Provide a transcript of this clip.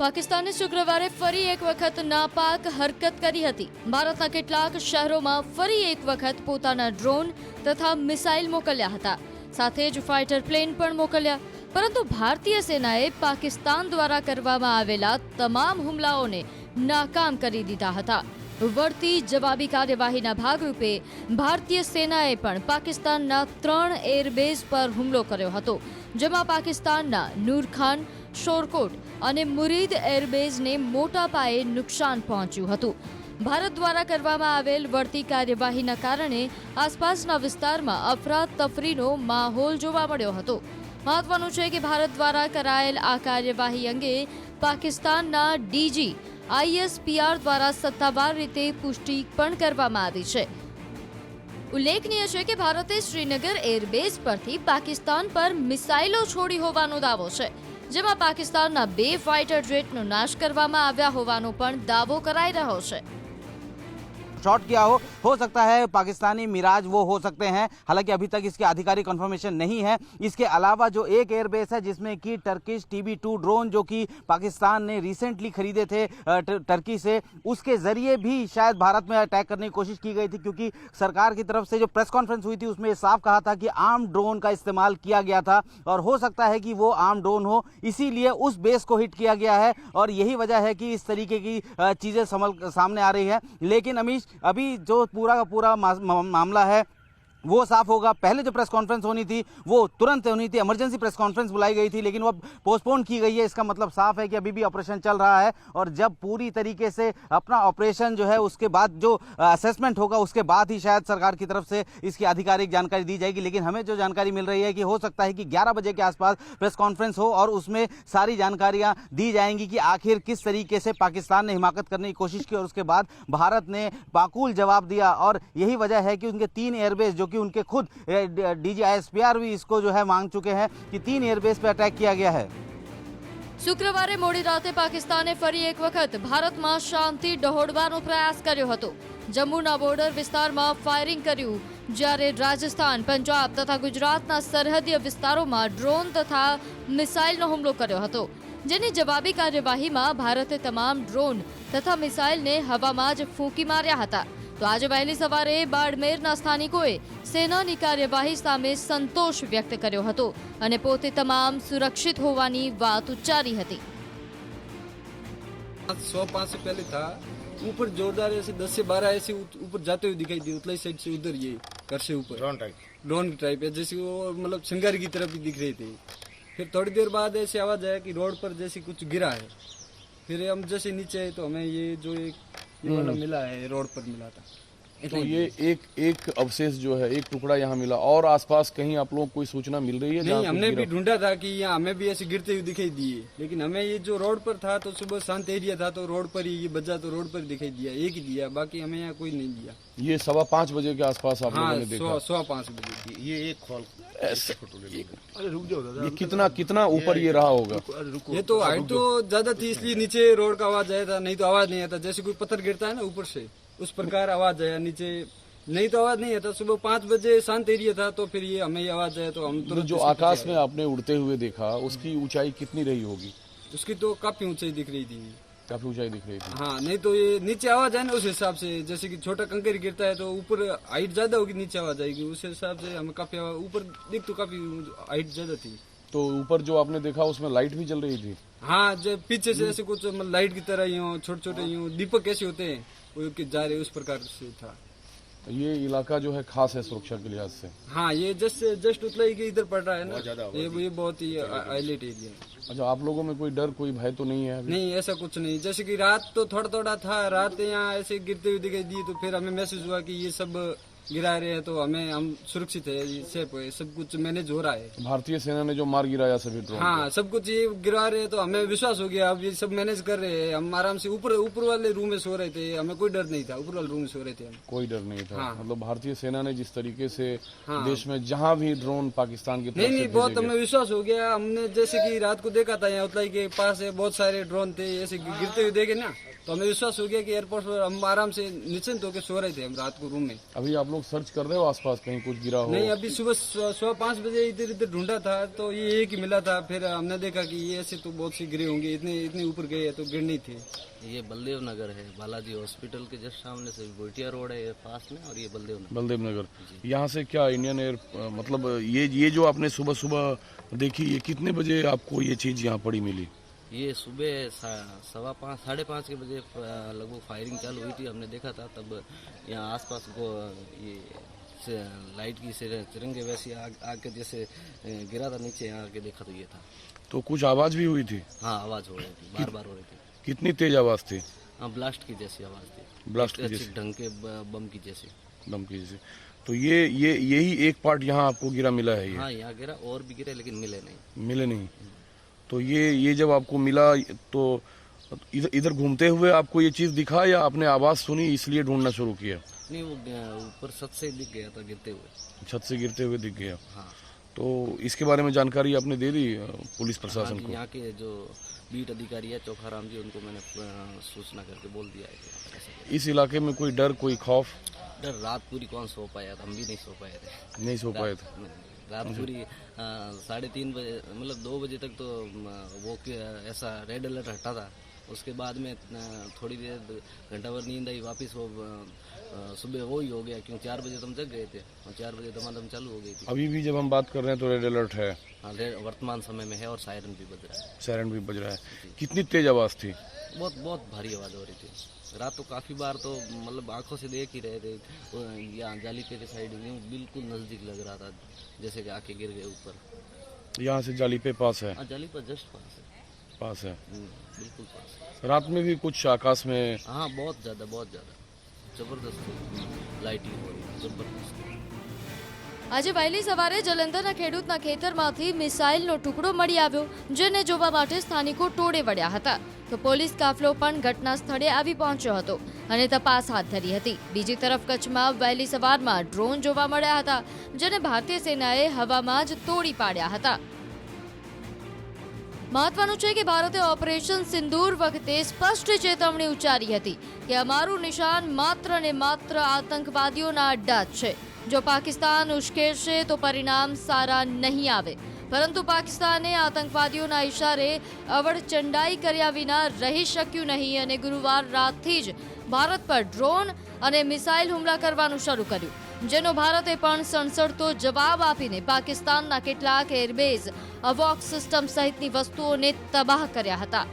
પાકિસ્તાને શુક્રવારે ફરી એક વખત નાપાક હરકત કરી હતી। ભારતના કેટલાક શહેરોમાં ફરી એક વખત પોતાના ડ્રોન તથા મિસાઇલ મોકલ્યા હતા, સાથે જ ફાઇટર પ્લેન પણ મોકલ્યા। પરંતુ ભારતીય સેનાએ પાકિસ્તાન દ્વારા કરવામાં આવેલા તમામ હુમલાઓને નાકામ કરી દીધા હતા। વળતી જવાબી કાર્યવાહીના ભાગરૂપે ભારતીય સેનાએ પણ પાકિસ્તાનના 3 એરબેઝ પર હુમલો કર્યો હતો, જેમાં પાકિસ્તાનના નૂરખાન, શોરકોટ અને મુરીદ એરબેઝને મોટા પાયે નુકસાન પહોંચ્યું હતું। ભારત દ્વારા કરવામાં આવેલ વળતી કાર્યવાહીના કારણે આસપાસના વિસ્તારમાં અફરાતફરીનો માહોલ જોવા મળ્યો હતો। મહત્વનું છે કે ભારત દ્વારા કરાયેલ આ કાર્યવાહી અંગે પાકિસ્તાનના ડીજી ISPR દ્વારા સત્તાવાર રીતે પુષ્ટિ પણ કરવામાં આવી છે। ઉલ્લેખનીય છે કે ભારતે શ્રીનગર એરબેઝ પરથી પાકિસ્તાન પર મિસાઇલો છોડી હોવાનો દાવો છે, જેમાં પાકિસ્તાનના 2 ફાઇટર જેટનો નાશ કરવામાં આવ્યા હોવાનો પણ દાવો કરાઈ રહ્યો છે। शॉट किया हो सकता है पाकिस्तानी मिराज वो हो सकते हैं, हालांकि अभी तक इसके आधिकारिक कंफर्मेशन नहीं है। इसके अलावा जो एक एयरबेस है जिसमें कि टर्किश TB2 ड्रोन जो कि पाकिस्तान ने रिसेंटली खरीदे थे टर्की से, उसके जरिए भी शायद भारत में अटैक करने की कोशिश की गई थी, क्योंकि सरकार की तरफ से जो प्रेस कॉन्फ्रेंस हुई थी उसमें ये साफ कहा था कि आर्म ड्रोन का इस्तेमाल किया गया था और हो सकता है कि वो आर्म ड्रोन हो, इसीलिए उस बेस को हिट किया गया है और यही वजह है कि इस तरीके की चीजें सामने आ रही है। लेकिन अमीश, अभी जो पूरा का पूरा मामला है वो साफ होगा। पहले जो प्रेस कॉन्फ्रेंस होनी थी वो तुरंत होनी थी, इमरजेंसी प्रेस कॉन्फ्रेंस बुलाई गई थी, लेकिन वो पोस्टपोन की गई है। इसका मतलब साफ है कि अभी भी ऑपरेशन चल रहा है और जब पूरी तरीके से अपना ऑपरेशन जो है उसके बाद जो असेसमेंट होगा उसके बाद ही शायद सरकार की तरफ से इसकी आधिकारिक जानकारी दी जाएगी। लेकिन हमें जो जानकारी मिल रही है कि हो सकता है कि 11 बजे के आसपास प्रेस कॉन्फ्रेंस हो और उसमें सारी जानकारियां दी जाएंगी कि आखिर किस तरीके से पाकिस्तान ने हिमाकत करने की कोशिश की और उसके बाद भारत ने माकूल जवाब दिया। और यही वजह है कि उनके 3 एयरबेस जो कि उनके खुद DG ISPR भी इसको जो है मांग चुके हैं कि 3 एयरबेस पे अटैक किया गया है। શુક્રવારે મોડી રાતે પાકિસ્તાને ફરી એક વખત ભારતમાં શાંતિ ડહોળવાનો પ્રયાસ કર્યો હતો। જમ્મુના બોર્ડર વિસ્તારમાં ફાયરિંગ કર્યું, જ્યારે રાજસ્થાન, પંજાબ તથા ગુજરાતના સરહદીય વિસ્તારોમાં ડ્રોન તથા મિસાઇલનો હુમલો કર્યો હતો, જેની જવાબી કાર્યવાહીમાં ભારતે તમામ ડ્રોન તથા મિસાઇલને હવામાં જ ફૂંકી માર્યા હતા। તો આજે વહેલી સવારે બાડમેરના સ્થાનિકોએ સેનાની કાર્યવાહી સામે સંતોષ વ્યક્ત કર્યો હતો અને પોતે તમામ સુરક્ષિત હોવાની વાત ઉચ્ચારી હતી। 105 से पहले था, ऊपर जोरदार ऐसे 10 से 12 ऐसे ऊपर जाते हुए दिखाई दी, उतलाई साइड से उधर ये घर से ऊपर ड्रोन टाइप है, जैसे वो मतलब सिंगार की तरफ भी दिख रहे थे। फिर थोड़ी देर बाद ऐसे आवाज आया कि रोड पर जैसे कुछ गिरा है। फिर हम जैसे नीचे आए तो हमें ये जो ये वाला मिला है, रोड पर मिला था। तो ये एक अवशेष जो है, एक टुकड़ा यहाँ मिला और आसपास कहीं आप लोगों को कोई सूचना मिल रही है? नहीं, हमने भी ढूंढा था कि यहाँ हमें भी ऐसे गिरते हुए दिखाई दिए, लेकिन हमें ये जो रोड पर था तो सुबह शांत एरिया था तो रोड पर ही ये बजा, तो रोड पर दिखाई दिया, एक ही दिया, बाकी हमें यहाँ कोई नहीं दिया। ये 5:15 बजे के आसपास आप लोगों ने देखा? 5:15 बजे। ये एक खोल अरे रुक जाओ दादा, ये कितना ऊपर ये रहा होगा? ये तो हाइट तो ज्यादा थी इसलिए नीचे रोड का आवाज आया था, नहीं तो आवाज नहीं आता। जैसे कोई पत्थर गिरता है ना ऊपर से, उस प्रकार आवाज आया, नीचे नहीं तो आवाज नहीं आता। सुबह 5 बजे शांत एरिया था तो फिर ये हमें ये आवाज आया तो हम तो जो आकाश में आपने उड़ते हुए देखा उसकी ऊंचाई कितनी रही होगी? उसकी तो काफी ऊंचाई दिख रही थी। काफी ऊंचाई दिख रही थी। हाँ, नहीं तो ये नीचे आवाज है ना उस हिसाब से, जैसे कि छोटा कंकर गिरता है तो ऊपर हाइट ज्यादा होगी, नीचे आवाज आएगी, उस हिसाब से हमें काफी ऊपर दिख तो काफी हाइट ज्यादा थी। तो ऊपर जो आपने देखा उसमें लाइट भी जल रही थी? हाँ, जब पीछे से ऐसे कुछ लाइट की तरह यूं छोटे छोटे यूं दीपक कैसे होते हैं वो जा रहे, उस प्रकार से था। ये इलाका जो है खास है सुरक्षा के लिहाज से? हाँ, ये जस्ट उतलाई के इधर पड़ रहा है ना, ये बहुत ही हाईलाइट एरिया है। अच्छा, आप लोगों में कोई डर, कोई भय तो नहीं है अभी? नहीं, ऐसा कुछ नहीं। जैसे कि रात तो थोड़ा थोड़ा था, रात यहाँ ऐसे गिरते हुए दिखाई दी तो फिर हमें महसूस हुआ कि ये सब गिरा रहे हैं तो हम सुरक्षित है, सेफ है, सब कुछ मैनेज हो रहा है। भारतीय सेना ने जो मार गिराया सभी ड्रोन? हाँ, सब कुछ ये गिरा रहे हैं तो हमें विश्वास हो गया, अब ये सब मैनेज कर रहे हैं। हम आराम से ऊपर वाले रूम में सो रहे थे, हमें कोई डर नहीं था, ऊपर वाले रूम में सो रहे थे हम। कोई डर नहीं था? हाँ। मतलब भारतीय सेना ने जिस तरीके से देश में जहाँ भी ड्रोन पाकिस्तान की नहीं, बहुत हमें विश्वास हो गया। हमने जैसे कि रात को देखा था यहाँ उतलाई के पास है बहुत सारे ड्रोन थे, ऐसे गिरते हुए देखे ना, तो हमें विश्वास हो गया कि एयरपोर्ट पर हम आराम से निश्चिंत होकर सो रहे थे हम रात को रूम में। अभी आप लोग सर्च कर रहे हो आसपास कहीं कुछ गिरा हो? नहीं, अभी सुबह 5:15 इधर इधर ढूंढा था तो ये एक ही मिला था। फिर हमने देखा कि ये ऐसे तो बहुत सी गिरे होंगे, इतने ऊपर गए तो गिर नहीं थे। ये बलदेव नगर है, बालाजी हॉस्पिटल के जस्ट सामने से गोटिया रोड है पास में, और ये बलदेव नगर। यहाँ से क्या इंडियन एयर मतलब ये जो आपने सुबह सुबह देखी, ये कितने बजे आपको ये चीज यहाँ पड़ी मिली? ये सुबह 5:15 साढ़े 5 के बजे लगभग फायरिंग चालू हुई थी। हमने देखा था तब यहाँ आसपास को ये लाइट की तिरंगे वैसी आग के जैसे गिरा था नीचे, यहाँ आके देखा तो ये था। तो कुछ आवाज भी हुई थी? हाँ, आवाज हो रही थी, बार बार हो रही थी। कितनी तेज आवाज थी? हाँ, ब्लास्ट की जैसी आवाज थी, ब्लास्ट की जैसी, ढंग के बम की जैसी। बम की जैसी। तो यही एक पार्ट यहाँ आपको गिरा मिला है? ये हाँ, यहाँ गिरा, और भी गिरे लेकिन मिले नहीं। तो ये जब आपको मिला तो इधर घूमते हुए आपको ये चीज दिखा या आपने आवाज सुनी इसलिए ढूंढना शुरू किया? नहीं, वो ऊपर छत से दिख गया था गिरते हुए। छत से गिरते हुए दिख गया। हाँ। तो इसके बारे में जानकारी आपने दे दी पुलिस प्रशासन को? यहाँ के जो बीट अधिकारी है चोखाराम जी, उनको मैंने सूचना करके बोल दिया है। इस इलाके में कोई डर, कोई खौफ? डर रात पूरी कौन सो पाया था, हम भी नहीं सो पाए थे। नहीं सो पाए थे? रात पूरी 3:30 बजे मतलब 2 बजे तक तो वो ऐसा रेड अलर्ट हटा था। उसके बाद में थोड़ी देर घंटा भर नींद आई, वापस वो सुबह वो ही हो गया, क्यों 4 बजे तो हम जग गए थे और 4 बजे दमादम चालू हो गई थी। अभी भी जब हम बात कर रहे हैं तो रेड अलर्ट है? हाँ, वर्तमान समय में है, और सायरन भी बज रहा है। सायरन भी बज रहा है। कितनी तेज आवाज थी? बहुत भारी आवाज हो रही थी। रात तो काफी बार तो मतलब आंखों से देख ही रहे थे, यहाँ जालीपे के साइड बिल्कुल नजदीक लग रहा था, जैसे कि आके गिर गए ऊपर। यहाँ से जालीपे पास है? हाँ, जालीपा जस्ट पास है। बिल्कुल पास है। रात में भी कुछ आकाश में? हाँ, बहुत ज्यादा जबरदस्त लाइटिंग हो रही, जबरदस्त। આજે વહેલી સવારે જલંધરના ખેડૂતના ખેતરમાંથી મિસાઇલનો ટુકડો મળી આવ્યો, જેને જોવા માટે સ્થાનિકો ટોળે વળ્યા હતા. તો પોલીસ કાફલો પણ ઘટના સ્થળે આવી પહોંચ્યો હતો અને તપાસ હાથ ધરી હતી. બીજી તરફ કચ્છમાં વહેલી સવારમાં ડ્રોન જોવા મળ્યા હતા, જેને ભારતીય સેનાએ હવામાં જ તોડી પાડ્યા હતા. મહત્વનું છે કે ભારતે ઓપરેશન સિંદૂર વખતે સ્પષ્ટ ચેતવણી ઉચ્ચારી હતી કે અમારું નિશાન માત્ર ને માત્ર આતંકવાદીઓના અડ્ડા જ છે. જો પાકિસ્તાન ઉશ્કેરશે તો પરિણામ સારા નહીં આવે, પરંતુ પાકિસ્તાને આતંકવાદીઓના ઇશારે અવળચંડાઈ કર્યા વિના રહી શક્યું નહીં અને ગુરુવાર રાતથી જ ભારત પર ડ્રોન અને મિસાઇલ હુમલા કરવાનું શરૂ કર્યું, જેનો ભારતે પણ સણસણતો જવાબ આપીને પાકિસ્તાનના કેટલાક એરબેઝ, અવોક સિસ્ટમ સહિતની વસ્તુઓને તબાહ કર્યા હતા.